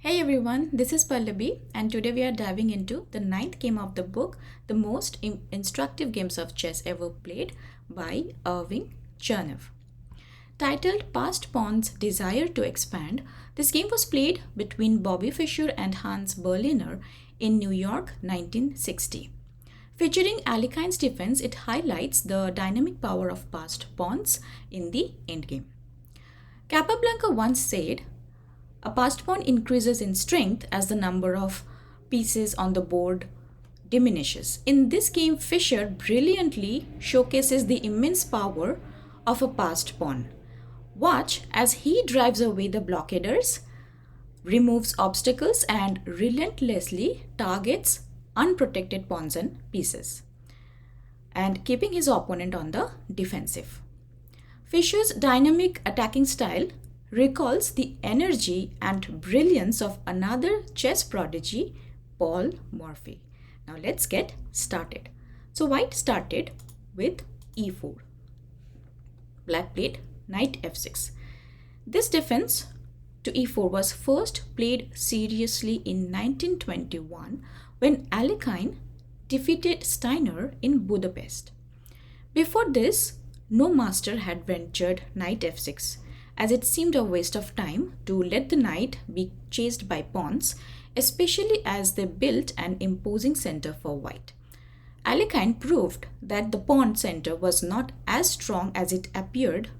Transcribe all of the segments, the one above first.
Hey everyone, this is Pallavi, and today we are diving into the ninth game of the book, The Most Instructive Games of Chess Ever Played by Irving Chernev. Titled Past Pawn's Desire to Expand, this game was played between Bobby Fischer and Hans Berliner in New York 1960. Featuring Alekhine'sDefense, it highlights the dynamic power of passed pawns in the endgame. Capablanca once said, a passed pawn increases in strength as the number of pieces on the board diminishes. In this game, Fischer brilliantly showcases the immense power of a passed pawn. Watch as he drives away the blockaders, removes obstacles, and relentlessly targets unprotected pawns and pieces, and keeping his opponent on the defensive. Fischer's dynamic attacking style recalls the energy and brilliance of another chess prodigy, Paul Morphy. Now let's get started. So white started with e4. Black played knight f6. This defense to e4 was first played seriously in 1921 when Alekhine defeated Steiner in Budapest. Before this, no master had ventured knight f6, as it seemed a waste of time to let the knight be chased by pawns, especially as they built an imposing center for white. Alekhine proved that the pawn center was not as strong as it appeared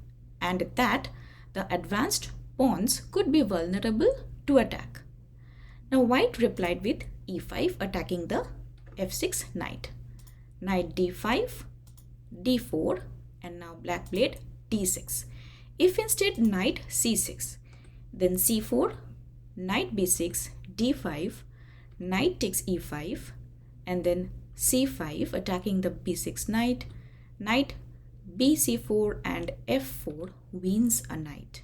and that the advanced pawns could be vulnerable to attack. Now white replied with e5, attacking the f6 knight. Knight d5, d4, and now black played d6. If instead knight c6, then c4, knight b6, d5, knight takes e5, and then c5, attacking the b6 knight, knight bc4, and f4 wins a knight.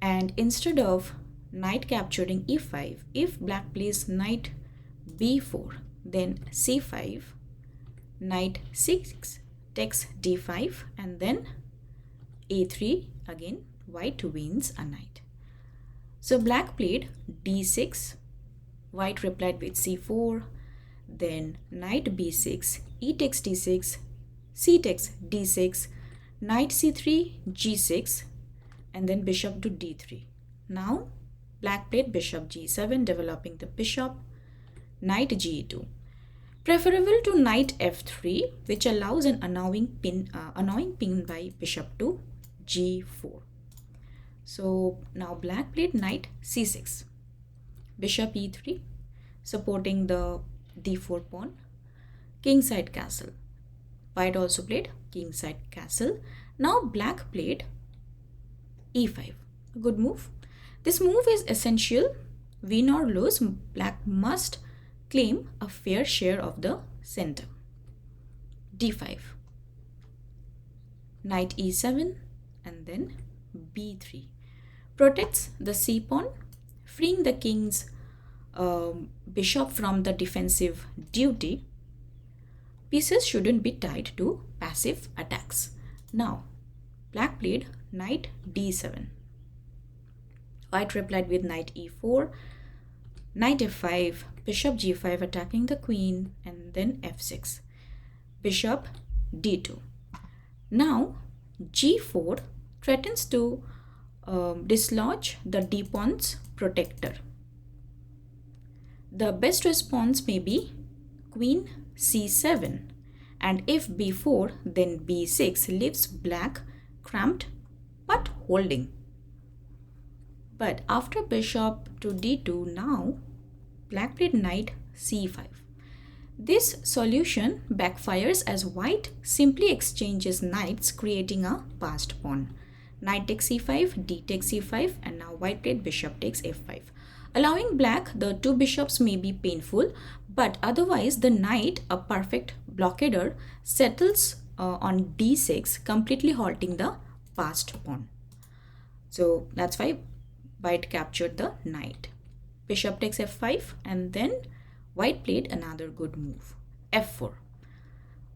And instead of knight capturing e5, if black plays knight b4, then c5, knight c6 takes d5, and then a3, again white wins a knight. So black played d6, white replied with c4, then knight b6, e takes d6, c takes d6, knight c3, g6, and then bishop to d3. Now black played bishop g7, developing the bishop, knight g2. Preferable to knight f3, which allows an annoying pin by bishop to g4. So now black played knight c6, bishop e3, supporting the d4 pawn, kingside castle. White also played kingside castle. Now black played e5, a good move. This move is essential. Win or lose, black must claim a fair share of the center. d5, knight e7, and then b3 protects the c pawn, freeing the king's bishop from the defensive duty. Pieces shouldn't be tied to passive attacks. Now black played knight d7. White replied with knight e4, knight f5, bishop g5, attacking the queen, and then f6, bishop d2. Now g4 threatens to dislodge the d pawn's protector. The best response may be queen c7, and if b4, then b6 leaves black cramped but holding. But after bishop to d2, now black played knight c5. This solution backfires as white simply exchanges knights, creating a passed pawn. Knight takes c5, d takes c5, and now white played bishop takes f5. Allowing black the two bishops may be painful, but otherwise the knight, a perfect blockader, settles on d6, completely halting the passed pawn. So that's why white captured the knight. Bishop takes f5, and then white played another good move, f4.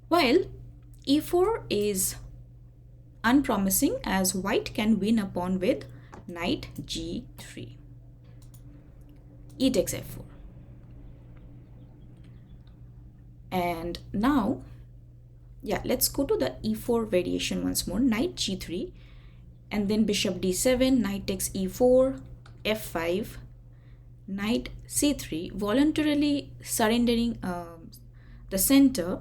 While e4 is unpromising, as white can win a pawn with knight g3. e takes f4. And now, yeah, let's go to the e4 variation once more. Knight g3, and then bishop d7, knight takes e4, f5, knight c3, voluntarily surrendering the center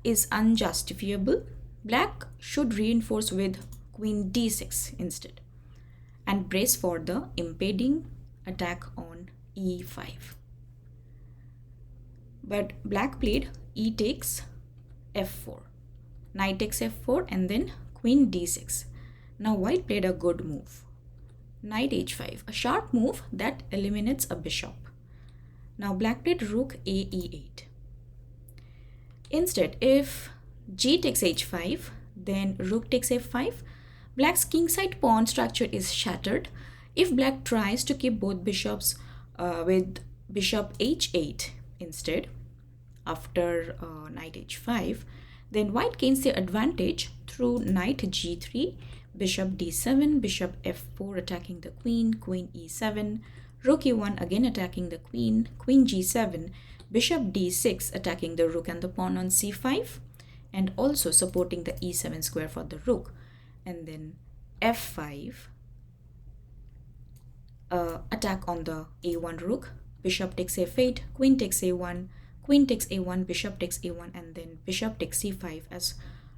is unjustifiable. Black should reinforce with queen d6 instead and brace for the impending attack on e5. But black played e takes f4, knight takes f4, and then queen d6. Now white played a good move, knight h5, a sharp move that eliminates a bishop. Now black played rook a e8. Instead, if g takes h5, then rook takes f5, black's kingside pawn structure is shattered. If black tries to keep both bishops with bishop h8 instead, after knight h5, then white gains the advantage through knight g3, bishop d7, bishop f4 attacking the queen, queen e7, rook e1 again attacking the queen, queen g7, bishop d6 attacking the rook and the pawn on c5, and also supporting the e7 square for the rook, and then f5, attack on the a1 rook, bishop takes f8, queen takes a1, queen takes a1, bishop takes a1, and then bishop takes c5 as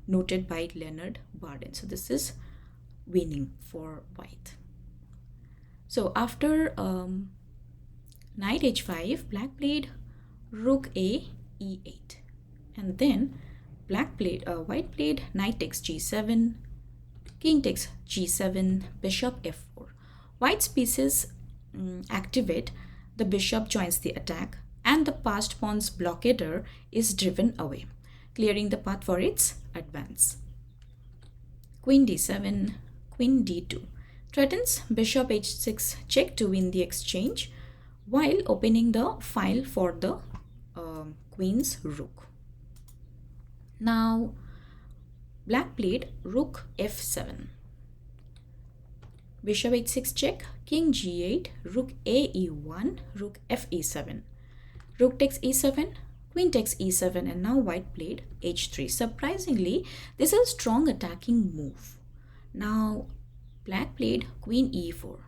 noted by Leonard Bardin. So this is winning for white. So after knight h5, black played rook a e8, and then white played knight takes g7, king takes g7, bishop f4. White's pieces activate, the bishop joins the attack, and the passed pawn's blockader is driven away, clearing the path for its advance. Queen d7, queen d2 threatens bishop h6 check to win the exchange, while opening the file for the queen's rook. Now black played rook f7, bishop h6 check, king g8, rook a e1, rook f e7, rook takes e7, queen takes e7, and now white played h3. Surprisingly, this is a strong attacking move. Now black played queen e4.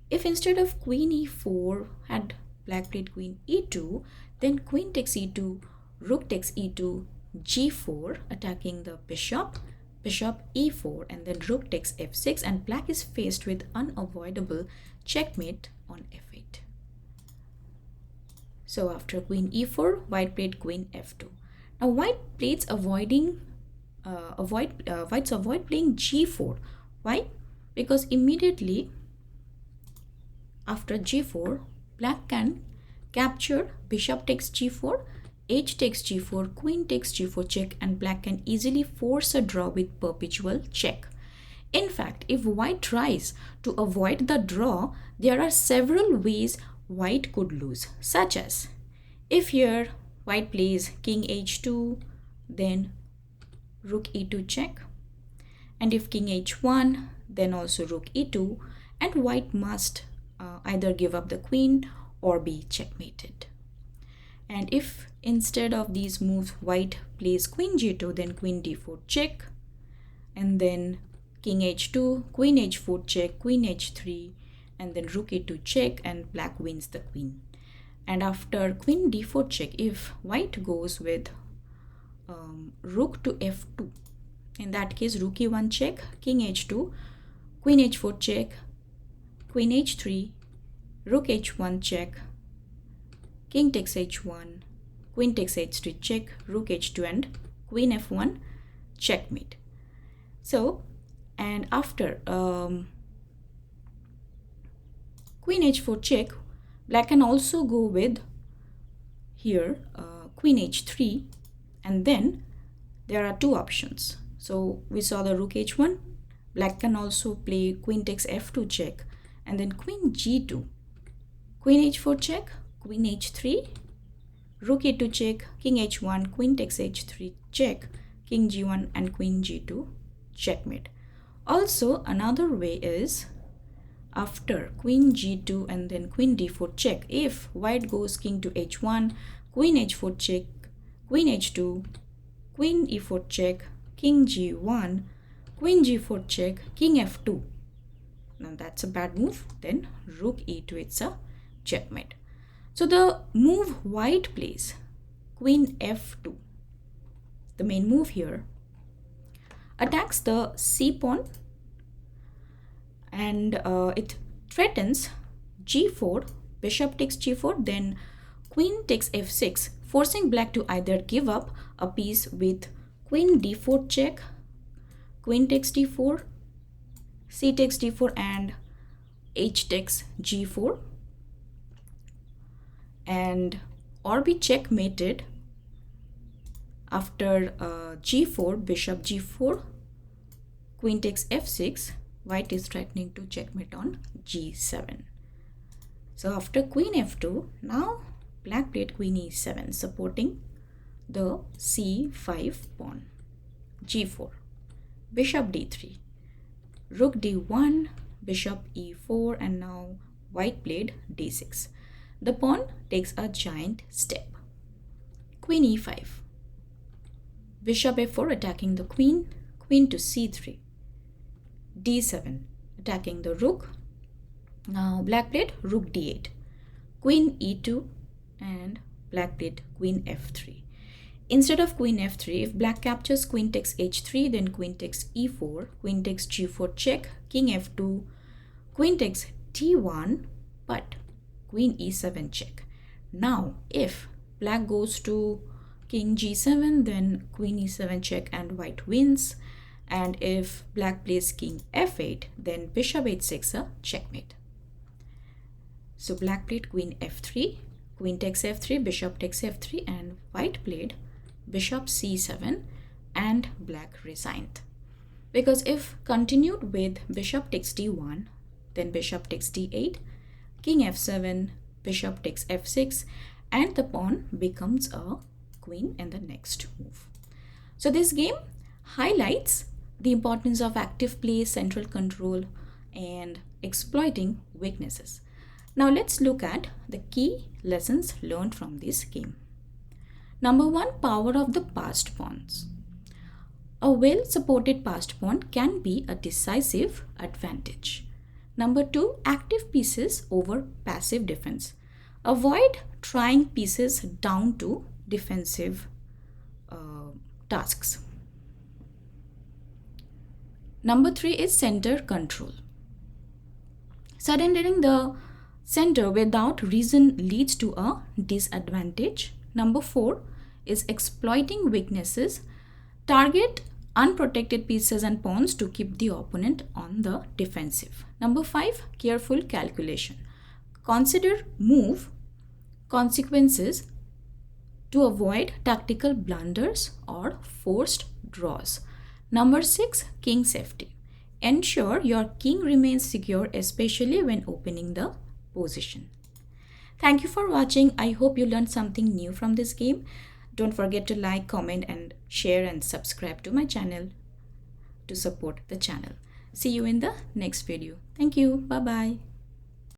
If instead of queen e4 had black played queen e2, then queen takes e2, rook takes e2, g4 attacking the bishop, bishop e4, and then rook takes f6, and black is faced with unavoidable checkmate on f8. So after queen e4, white played queen f2. Now white plays whites avoid playing g4. Why? Because immediately after g4, black can capture bishop takes g4, h takes g4, queen takes g4 check, and black can easily force a draw with perpetual check. In fact, if white tries to avoid the draw, there are several ways white could lose, such as if here white plays king h2, then rook e2 check, and if king h1, then also rook e2, and white must either give up the queen or be checkmated. And if instead of these moves white plays queen g2, then queen d4 check, and then king h2, queen h4 check, queen h3, and then rook e2 check, and black wins the queen. And after queen d4 check, if white goes with rook to f2, in that case rook e1 check, king h2, queen h4 check, queen h3, rook h1 check, king takes h1, queen takes h3 check, rook h2, and queen f1 checkmate. So, and after queen h4 check, black can also go with here queen h3, and then there are two options. So we saw the rook h1, black can also play queen takes f2 check, and then queen g2, queen h4 check, queen h3, rook e2 check, king h1, queen takes h3 check, king g1, and queen g2 checkmate. Also another way is after queen g2 and then queen d4 check. If white goes king to h1, queen h4 check, queen h2, queen e4 check, king g1, queen g4 check, king f2. Now that's a bad move. Then rook e2, it's a checkmate. So the move white plays, queen f2, the main move here, attacks the c pawn, and it threatens g4, bishop takes g4, then queen takes f6, forcing black to either give up a piece with queen d4 check, queen takes d4, c takes d4, and h takes g4, and or be checkmated after g4, bishop g4, queen takes f6. White is threatening to checkmate on g7. So after queen f2, now black played queen e7, supporting the c5 pawn, g4, bishop d3, rook d1, bishop e4, and now white played d6. The pawn takes a giant step. Queen e5, bishop f4 attacking the queen, queen to c3, d7 attacking the rook. Now black played rook d8, queen e2, and black played queen f3. Instead of queen f3, if black captures queen takes h3, then queen takes e4, queen takes g4 check, king f2, queen takes d1, but queen e7 check. Now if black goes to king g7, then queen e7 check and white wins. And if black plays king f8, then bishop h6, a checkmate. So black played queen f3, queen takes f3, bishop takes f3, and white played bishop c7, and black resigned. Because if continued with bishop takes d1, then bishop takes d8, king f7, bishop takes f6, and the pawn becomes a queen in the next move. So this game highlights the importance of active play, central control, and exploiting weaknesses. Now let's look at the key lessons learned from this game. Number 1, power of the passed pawns. A well-supported passed pawn can be a decisive advantage. Number 2, active pieces over passive defense. Avoid trying pieces down to defensive tasks. Number 3 is center control. Surrendering the center without reason leads to a disadvantage. Number 4 is exploiting weaknesses. Target unprotected pieces and pawns to keep the opponent on the defensive. Number 5, careful calculation. Consider move consequences to avoid tactical blunders or forced draws. Number 6, king safety. Ensure your king remains secure, especially when opening the position. Thank you for watching. I hope you learned something new from this game. Don't forget to like, comment, and share and subscribe to my channel to support the channel. See you in the next video. Thank you. Bye-bye.